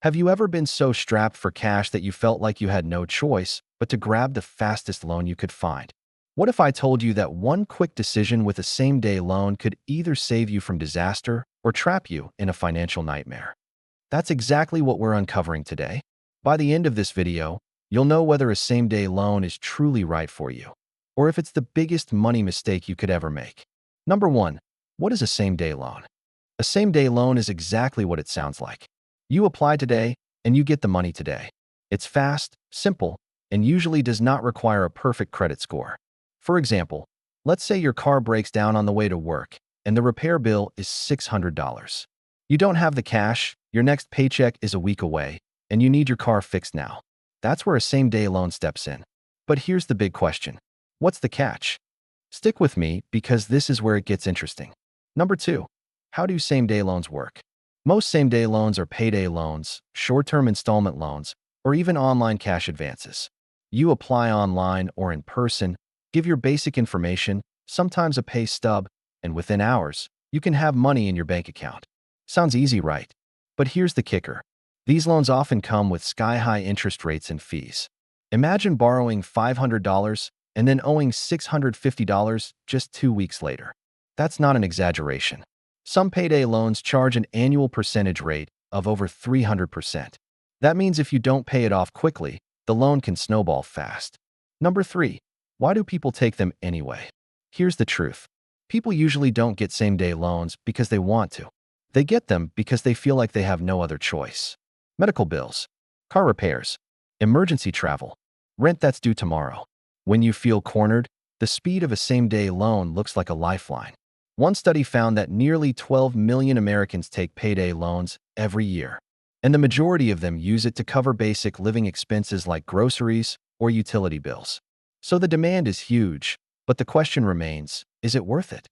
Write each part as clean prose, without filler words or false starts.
Have you ever been so strapped for cash that you felt like you had no choice but to grab the fastest loan you could find? What if I told you that one quick decision with a same-day loan could either save you from disaster or trap you in a financial nightmare? That's exactly what we're uncovering today. By the end of this video, you'll know whether a same-day loan is truly right for you, or if it's the biggest money mistake you could ever make. Number 1. What is a same-day loan? A same-day loan is exactly what it sounds like. You apply today, and you get the money today. It's fast, simple, and usually does not require a perfect credit score. For example, let's say your car breaks down on the way to work, and the repair bill is $600. You don't have the cash, your next paycheck is a week away, and you need your car fixed now. That's where a same-day loan steps in. But here's the big question. What's the catch? Stick with me because this is where it gets interesting. Number 2. How do same-day loans work? Most same-day loans are payday loans, short-term installment loans, or even online cash advances. You apply online or in person, give your basic information, sometimes a pay stub, and within hours, you can have money in your bank account. Sounds easy, right? But here's the kicker. These loans often come with sky-high interest rates and fees. Imagine borrowing $500 and then owing $650 just 2 weeks later. That's not an exaggeration. Some payday loans charge an annual percentage rate of over 300%. That means if you don't pay it off quickly, the loan can snowball fast. Number 3. Why do people take them anyway? Here's the truth. People usually don't get same-day loans because they want to. They get them because they feel like they have no other choice. Medical bills, car repairs, emergency travel, rent that's due tomorrow. When you feel cornered, the speed of a same-day loan looks like a lifeline. One study found that nearly 12 million Americans take payday loans every year, and the majority of them use it to cover basic living expenses like groceries or utility bills. So the demand is huge, but the question remains, is it worth it?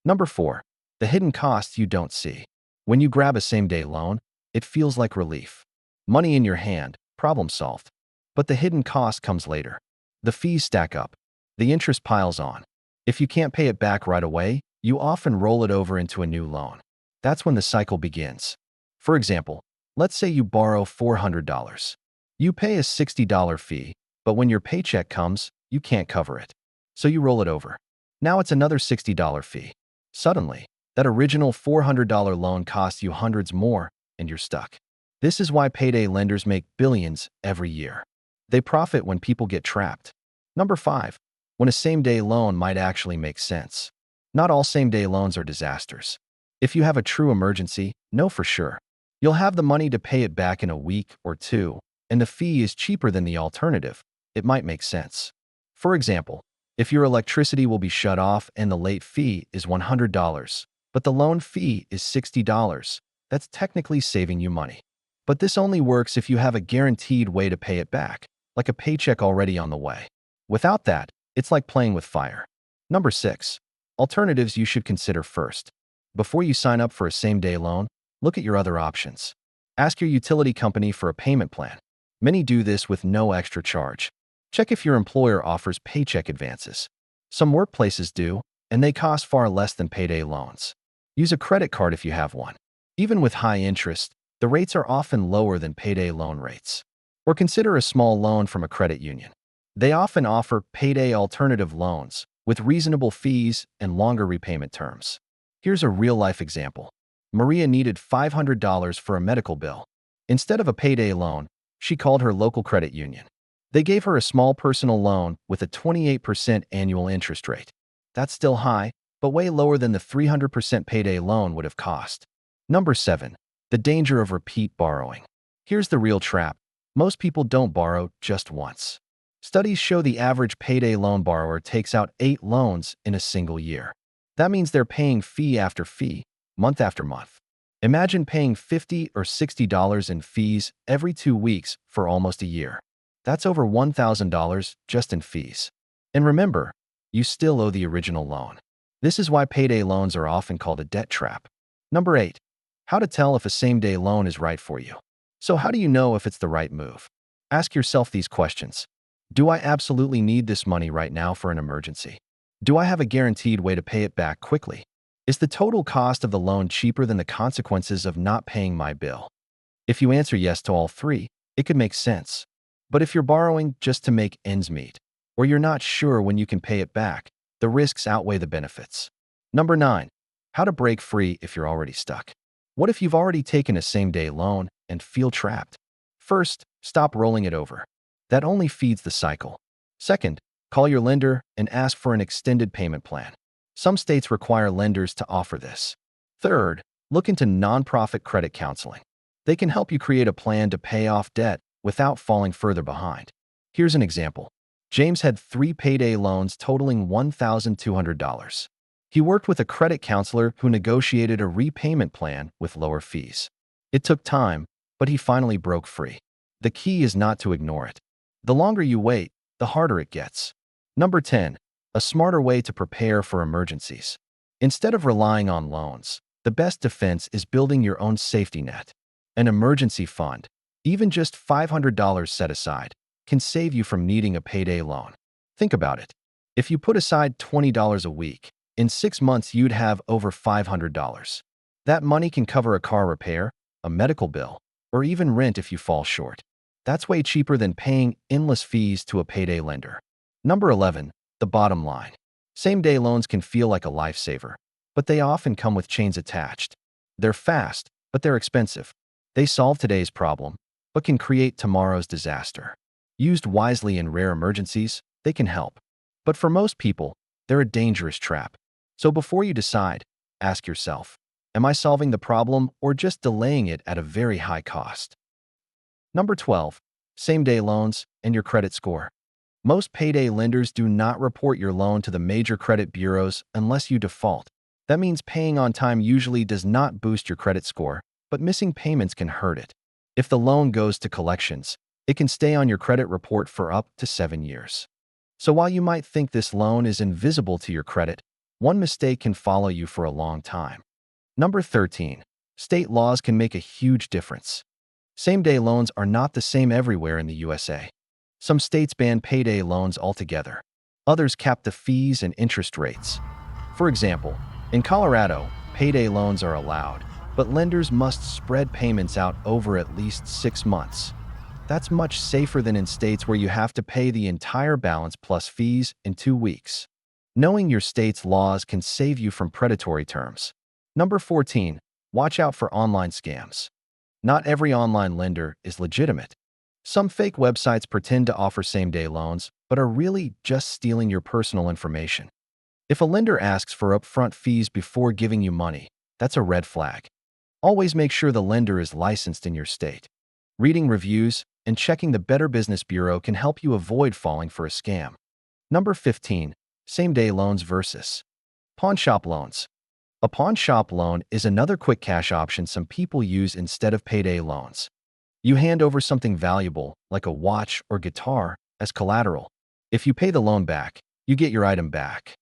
Number 4. The hidden costs you don't see. When you grab a same-day loan, it feels like relief. Money in your hand, problem solved. But the hidden cost comes later. The fees stack up. The interest piles on. If you can't pay it back right away, you often roll it over into a new loan. That's when the cycle begins. For example, let's say you borrow $400. You pay a $60 fee, but when your paycheck comes, you can't cover it. So you roll it over. Now it's another $60 fee. Suddenly, that original $400 loan costs you hundreds more, and you're stuck. This is why payday lenders make billions every year. They profit when people get trapped. Number 5. When a same-day loan might actually make sense. Not all same-day loans are disasters. If you have a true emergency, know for sure. You'll have the money to pay it back in a week or two, and the fee is cheaper than the alternative. It might make sense. For example, if your electricity will be shut off and the late fee is $100, but the loan fee is $60, that's technically saving you money. But this only works if you have a guaranteed way to pay it back, like a paycheck already on the way. Without that, it's like playing with fire. Number 6. Alternatives you should consider first. Before you sign up for a same-day loan, look at your other options. Ask your utility company for a payment plan. Many do this with no extra charge. Check if your employer offers paycheck advances. Some workplaces do, and they cost far less than payday loans. Use a credit card if you have one. Even with high interest, the rates are often lower than payday loan rates. Or consider a small loan from a credit union. They often offer payday alternative loans with reasonable fees and longer repayment terms. Here's a real-life example. Maria needed $500 for a medical bill. Instead of a payday loan, she called her local credit union. They gave her a small personal loan with a 28% annual interest rate. That's still high, but way lower than the 300% payday loan would have cost. Number 7. The danger of repeat borrowing. Here's the real trap. Most people don't borrow just once. Studies show the average payday loan borrower takes out 8 loans in a single year. That means they're paying fee after fee, month after month. Imagine paying $50 or $60 in fees every 2 weeks for almost a year. That's over $1,000 just in fees. And remember, you still owe the original loan. This is why payday loans are often called a debt trap. Number 8. How to tell if a same-day loan is right for you. So how do you know if it's the right move? Ask yourself these questions. Do I absolutely need this money right now for an emergency? Do I have a guaranteed way to pay it back quickly? Is the total cost of the loan cheaper than the consequences of not paying my bill? If you answer yes to all three, it could make sense. But if you're borrowing just to make ends meet, or you're not sure when you can pay it back, the risks outweigh the benefits. Number 9. How to break free if you're already stuck. What if you've already taken a same-day loan and feel trapped? First, stop rolling it over. That only feeds the cycle. Second, call your lender and ask for an extended payment plan. Some states require lenders to offer this. Third, look into nonprofit credit counseling. They can help you create a plan to pay off debt without falling further behind. Here's an example. James had 3 payday loans totaling $1,200. He worked with a credit counselor who negotiated a repayment plan with lower fees. It took time, but he finally broke free. The key is not to ignore it. The longer you wait, the harder it gets. Number 10. A smarter way to prepare for emergencies. Instead of relying on loans, the best defense is building your own safety net. An emergency fund, even just $500 set aside, can save you from needing a payday loan. Think about it. If you put aside $20 a week, in 6 months you'd have over $500. That money can cover a car repair, a medical bill, or even rent if you fall short. That's way cheaper than paying endless fees to a payday lender. Number 11. The bottom line. Same-day loans can feel like a lifesaver, but they often come with chains attached. They're fast, but they're expensive. They solve today's problem, but can create tomorrow's disaster. Used wisely in rare emergencies, they can help. But for most people, they're a dangerous trap. So before you decide, ask yourself, am I solving the problem or just delaying it at a very high cost? Number 12. Same-day loans and your credit score. Most payday lenders do not report your loan to the major credit bureaus unless you default. That means paying on time usually does not boost your credit score, but missing payments can hurt it. If the loan goes to collections, it can stay on your credit report for up to 7 years. So while you might think this loan is invisible to your credit, one mistake can follow you for a long time. Number 13. State laws can make a huge difference. Same-day loans are not the same everywhere in the USA. Some states ban payday loans altogether. Others cap the fees and interest rates. For example, in Colorado, payday loans are allowed, but lenders must spread payments out over at least 6 months. That's much safer than in states where you have to pay the entire balance plus fees in 2 weeks. Knowing your state's laws can save you from predatory terms. Number 14. Watch out for online scams. Not every online lender is legitimate. Some fake websites pretend to offer same-day loans, but are really just stealing your personal information. If a lender asks for upfront fees before giving you money, that's a red flag. Always make sure the lender is licensed in your state. Reading reviews and checking the Better Business Bureau can help you avoid falling for a scam. Number 15. Same-day loans versus pawn shop loans. A pawn shop loan is another quick cash option some people use instead of payday loans. You hand over something valuable, like a watch or guitar, as collateral. If you pay the loan back, you get your item back.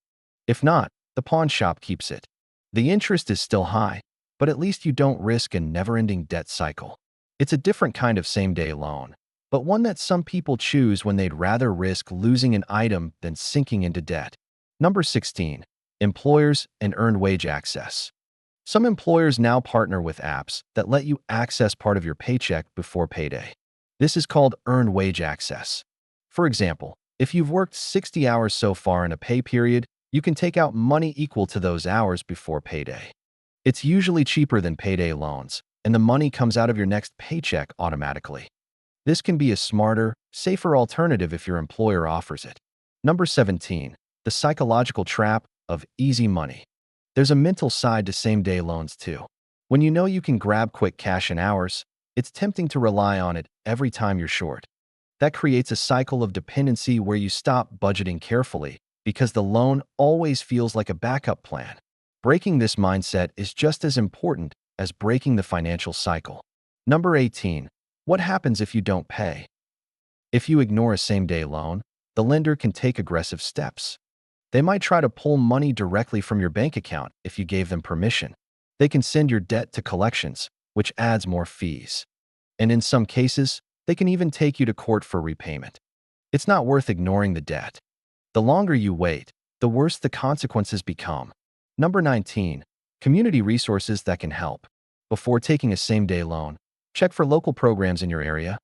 If not, the pawn shop keeps it. The interest is still high, but at least you don't risk a never-ending debt cycle. It's a different kind of same-day loan, but one that some people choose when they'd rather risk losing an item than sinking into debt. Number 16. Employers and earned wage access. Some employers now partner with apps that let you access part of your paycheck before payday. This is called earned wage access. For example, if you've worked 60 hours so far in a pay period, you can take out money equal to those hours before payday. It's usually cheaper than payday loans, and the money comes out of your next paycheck automatically. This can be a smarter, safer alternative if your employer offers it. Number 17. The psychological trap of easy money. There's a mental side to same-day loans too. When you know you can grab quick cash in hours, it's tempting to rely on it every time you're short. That creates a cycle of dependency where you stop budgeting carefully because the loan always feels like a backup plan. Breaking this mindset is just as important as breaking the financial cycle. Number 18. What happens if you don't pay? If you ignore a same-day loan, the lender can take aggressive steps. They might try to pull money directly from your bank account if you gave them permission. They can send your debt to collections, which adds more fees. And in some cases, they can even take you to court for repayment. It's not worth ignoring the debt. The longer you wait, the worse the consequences become. Number 19. Community resources that can help. Before taking a same-day loan, Check for local programs in your area.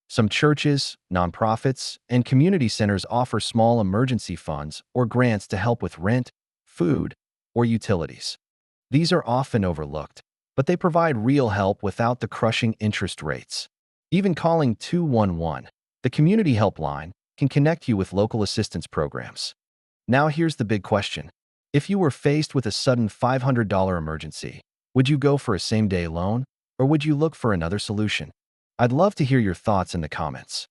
Some churches, nonprofits, and community centers offer small emergency funds or grants to help with rent, food, or utilities. These are often overlooked, but they provide real help without the crushing interest rates. Even calling 211, the community helpline, can connect you with local assistance programs. Now here's the big question. If you were faced with a sudden $500 emergency, would you go for a same-day loan, or would you look for another solution? I'd love to hear your thoughts in the comments.